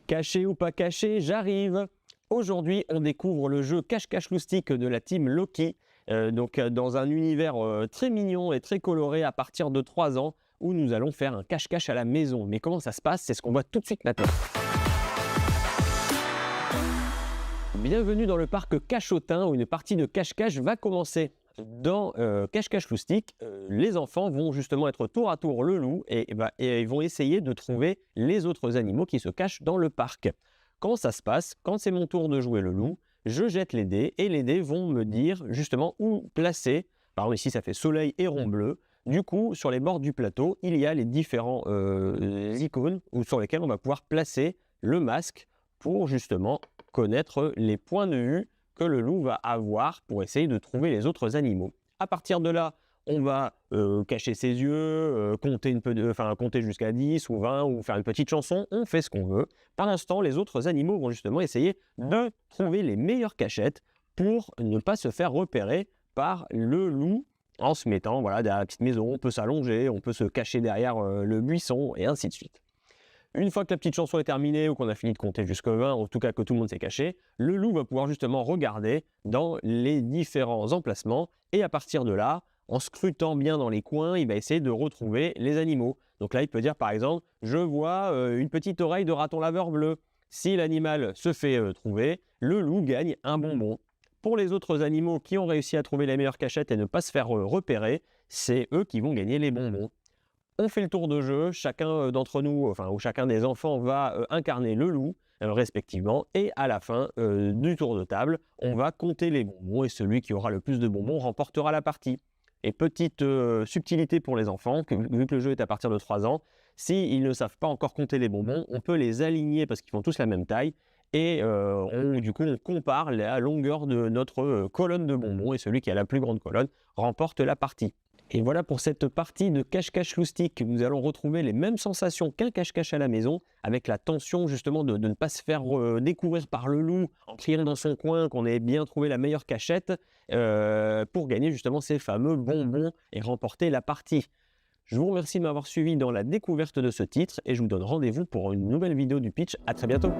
Caché ou pas caché, j'arrive. Aujourd'hui, on découvre le jeu Cache-Cache Loustic de la team Loki, dans un univers très mignon et très coloré à partir de 3 ans, où nous allons faire un cache-cache à la maison. Mais comment ça se passe? C'est ce qu'on voit tout de suite maintenant. Bienvenue dans le parc Cachotin, où une partie de cache-cache va commencer. Dans Cache-Cache Loustic, les enfants vont justement être tour à tour le loup et ils vont essayer de trouver les autres animaux qui se cachent dans le parc. Comment ça se passe? Quand c'est mon tour de jouer le loup, je jette les dés et les dés vont me dire justement où placer. Par exemple ici ça fait soleil et rond bleu. Du coup sur les bords du plateau il y a les différents icônes sur lesquels on va pouvoir placer le masque pour justement connaître les points de vue que le loup va avoir pour essayer de trouver les autres animaux. À partir de là, on va cacher ses yeux, compter jusqu'à 10 ou 20 ou faire une petite chanson, on fait ce qu'on veut. Par l'instant, les autres animaux vont justement essayer de trouver les meilleures cachettes pour ne pas se faire repérer par le loup en se mettant derrière la petite maison. On peut s'allonger, on peut se cacher derrière le buisson et ainsi de suite. Une fois que la petite chanson est terminée ou qu'on a fini de compter jusqu'à 20, en tout cas que tout le monde s'est caché, le loup va pouvoir justement regarder dans les différents emplacements et à partir de là, en scrutant bien dans les coins, il va essayer de retrouver les animaux. Donc là, il peut dire par exemple, je vois une petite oreille de raton laveur bleu. Si l'animal se fait trouver, le loup gagne un bonbon. Pour les autres animaux qui ont réussi à trouver les meilleures cachettes et ne pas se faire repérer, c'est eux qui vont gagner les bonbons. On fait le tour de jeu, chacun d'entre nous, ou chacun des enfants va incarner le loup respectivement, et à la fin du tour de table, on va compter les bonbons et celui qui aura le plus de bonbons remportera la partie. Et petite subtilité pour les enfants, vu que le jeu est à partir de 3 ans, s'ils ne savent pas encore compter les bonbons, on peut les aligner parce qu'ils font tous la même taille, et du coup on compare la longueur de notre colonne de bonbons, et celui qui a la plus grande colonne remporte la partie. Et voilà pour cette partie de cache-cache loustic. Nous allons retrouver les mêmes sensations qu'un cache-cache à la maison, avec la tension justement de ne pas se faire découvrir par le loup en criant dans son coin qu'on ait bien trouvé la meilleure cachette pour gagner justement ces fameux bonbons et remporter la partie. Je vous remercie de m'avoir suivi dans la découverte de ce titre et je vous donne rendez-vous pour une nouvelle vidéo du pitch. À très bientôt.